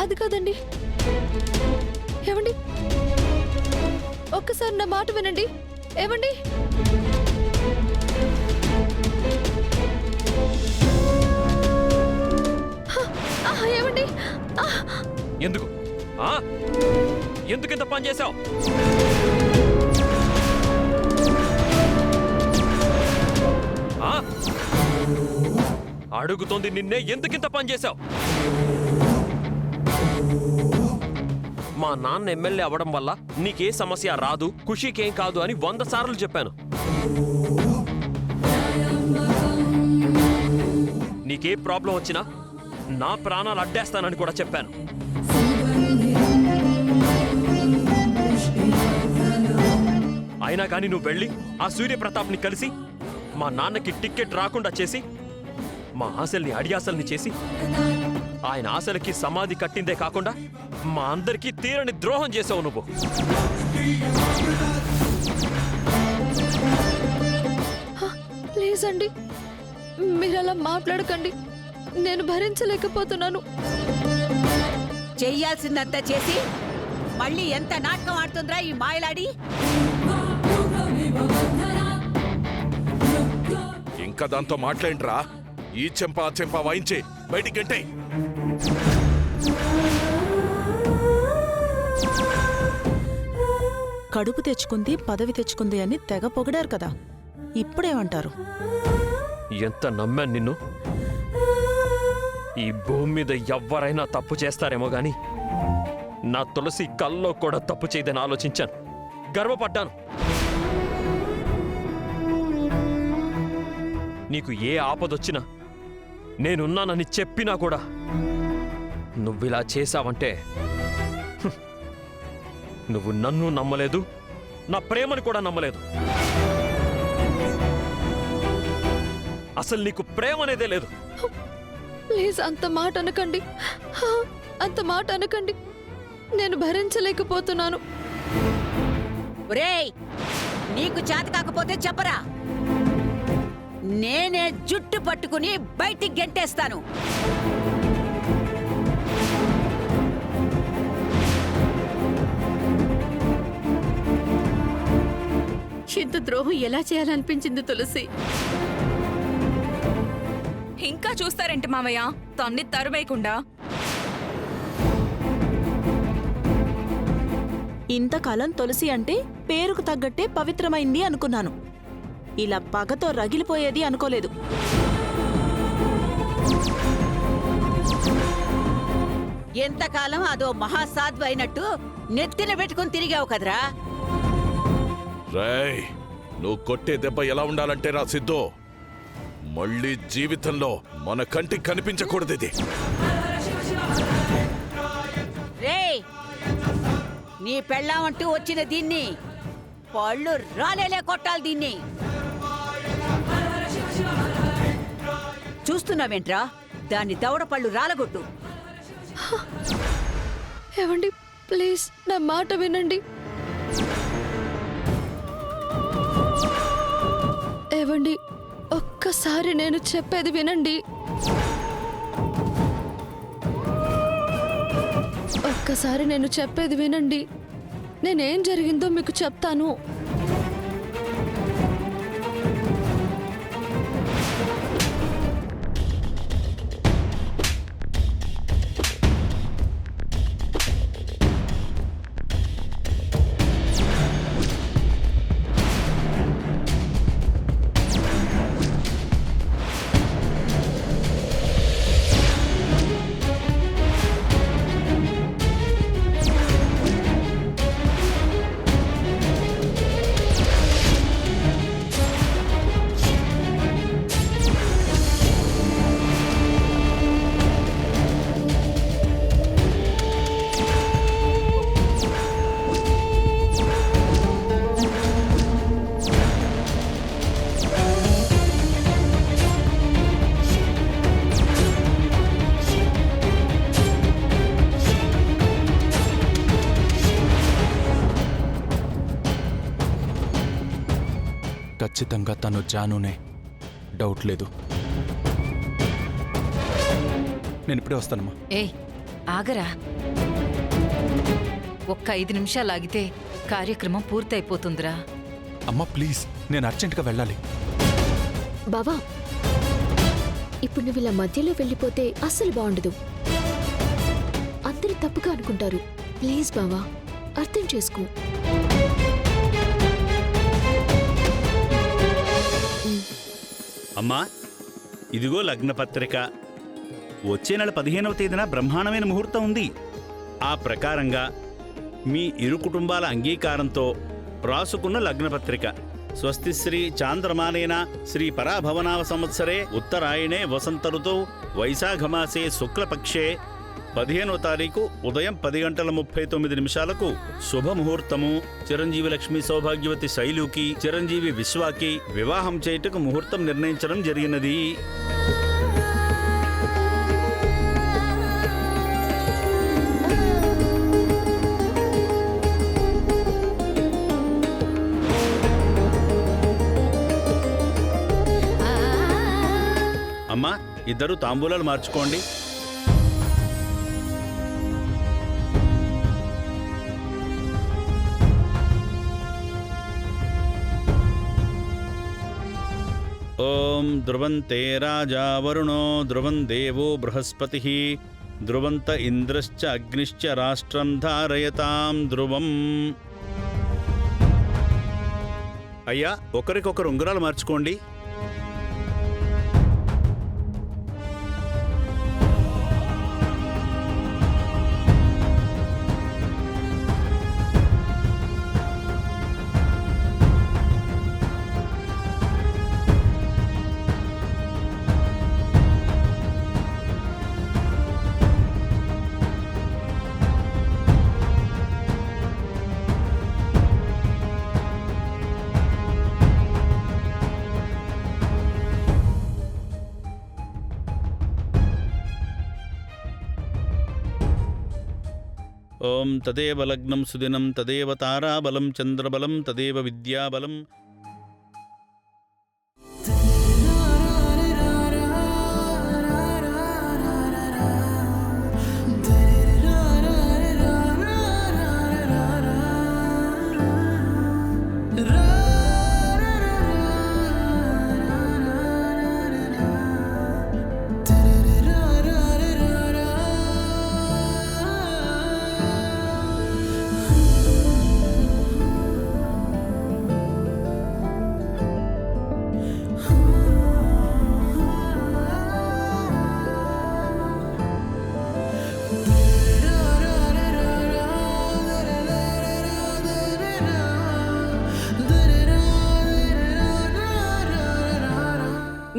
అది కాదండి. ఏవండి, ఒక్కసారి నా మాట వినండి. ఏవండి, ఏవండి, ఎందుకు ఎందుకు ఇంత పని చేశావు? అడుగుతోంది నిన్నే, ఎందుకింత పని చేశావు? మా నాన్న ఎమ్మెల్యే అవ్వడం వల్ల నీకే సమస్య రాదు, ఖుషీకేం కాదు అని 100 సార్లు చెప్పాను. నీకే ప్రాబ్లం వచ్చినా నా ప్రాణాలు అడ్డేస్తానని కూడా చెప్పాను. అయినా కానీ నువ్వు వెళ్ళి ఆ సూర్యప్రతాప్ని కలిసి మా నాన్నకి టికెట్ రాకుండా చేసి, మా ఆశల్ని అడియాసల్ని చేసి, ఆయన ఆశలకి సమాధి కట్టిందే కాకుండా మా అందరికీ తీరని ద్రోహం చేసావు నువ్వు. ప్లీజ్ అండి, మీరు అలా మాట్లాడకండి. నేను భరించలేకపోతున్నాను. చెయ్యాల్సిందంతా చేసి మళ్ళీ ఎంత నాటకం ఆడుతుందిరా ఈ మాయలాడి. ఇంకా దాంతో మాట్లాడింట్రా. ఈ చెంప ఆ చెంప వాయించి బయటికి గంటే. కడుపు తెచ్చుకుంది, పదవి తెచ్చుకుంది అని తెగ పొగిడారు కదా, ఇప్పుడేమంటారు? ఎంత నమ్మాను నిన్ను. ఈ భూమి మీద ఎవ్వరైనా తప్పు చేస్తారేమో గాని నా తులసి కల్లో కూడా తప్పు చేయదని ఆలోచించాను, గర్వపడ్డాను. నీకు ఏ ఆపదొచ్చినా నేనున్నానని చెప్పినా కూడా నువ్విలా చేశావంటే నువ్వు నన్ను నమ్మలేదు, నా ప్రేమను కూడా నమ్మలేదు. అసలు నీకు ప్రేమ అనేదే లేదు. ప్లీజ్ అంత మాట అనకండి, అంత మాట అనకండి. నేను భరించలేకపోతున్నాను. ఒరేయ్, నీకు చేత కాకపోతే చెప్పరా, నేనే జుట్టు పట్టుకుని బయటికి గెంటేస్తాను. ఇంత ద్రోహం ఎలా చేయాలనిపించింది తులసి? ఇంకా చూస్తారేంటి మావయ్య, తన్ని తరువేయకుండా? ఇంతకాలం తులసి అంటే పేరుకు తగ్గట్టే పవిత్రమైంది అనుకున్నాను. ఇలా పగతో రగిలిపోయేది అనుకోలేదు. ఎంతకాలం అదో మహాసాధ్వు అయినట్టు నెత్తిన పెట్టుకుని తిరిగావు కదరా. రేయ్, నువ్వు కొట్టే దెబ్బ ఎలా ఉండాలంటే రా సిద్ధు, మళ్ళీ జీవితంలో మన కంటికి కనిపించకూడదు ఇది. రేయ్, నీ పెళ్ళామంటూ వచ్చిన దీన్ని పళ్ళు రాలేలే కొట్టాలి దీన్ని. చూస్తున్నావేంట్రా, దాన్ని దవడ పళ్ళు రాలగొట్టు. ఏవండి, ప్లీజ్ నా మాట వినండి. ఏవండి, ఒక్కసారి నేను చెప్పేది వినండి. ఒక్కసారి నేను చెప్పేది వినండి. నేనేం జరిగిందో మీకు చెప్తాను. ఖచ్చితంగా తను జానునే, డౌట్ లేదు. నేను ఇప్పుడే వస్తానమ్మా. ఏ ఆగరా. ఒక్క 5 నిమిషాలు ఆగితే కార్యక్రమం పూర్తయిపోతుందిరా. అమ్మ ప్లీజ్, నేను అర్జెంటుగా వెళ్ళాలి. బావా, ఇప్పుడు నువ్వు ఇలా మధ్యలో వెళ్ళిపోతే అస్సలు బాగుండదు. అందరూ తప్పుగా అనుకుంటారు. ప్లీజ్ బావా, అర్థం చేసుకో. అమ్మా, ఇదిగో లగ్నపత్రిక. వచ్చే నెల 15వ తేదీన బ్రహ్మాండమైన ముహూర్తం ఉంది. ఆ ప్రకారంగా మీ ఇరు కుటుంబాల అంగీకారంతో రాసుకున్న లగ్నపత్రిక. స్వస్తి శ్రీ చాంద్రమానేన శ్రీ పరాభవనామ సంవత్సరే ఉత్తరాయణే వసంత ఋతౌ వైశాఖమాసే శుక్లపక్షే 15వ తారీఖు ఉదయం 10:39 శుభముహూర్తము. చిరంజీవి లక్ష్మీ సౌభాగ్యవతి శైలుకి, చిరంజీవి విశ్వాకి వివాహం చేయుటకు ముహూర్తం నిర్ణయించడం జరిగినది. అమ్మా, ఇద్దరు తాంబూలాలు మార్చుకోండి. ఓం ధ్రువంతే రాజా వరుణో ధ్రువం దేవో బృహస్పతిః ధ్రువంత ఇంద్రశ్చ అగ్నిశ్చ రాష్ట్రం ధారయతాం ధ్రువం. అయ్యా, ఒకరికొకరు ఉంగరాలు మార్చుకోండి. ఓం తదేవ లగ్నం సుదినం తదేవ తారాబలం చంద్రబలం తదేవ విద్యాబలం.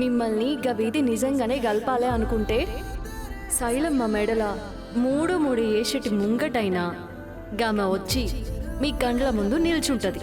మిమ్మల్ని గవీది నిజంగానే గల్పాలే అనుకుంటే శైలమ్మ మెడల 3 ఏషటి ముంగటైనా గామె వచ్చి మీ కండ్ల ముందు నిల్చుంటది.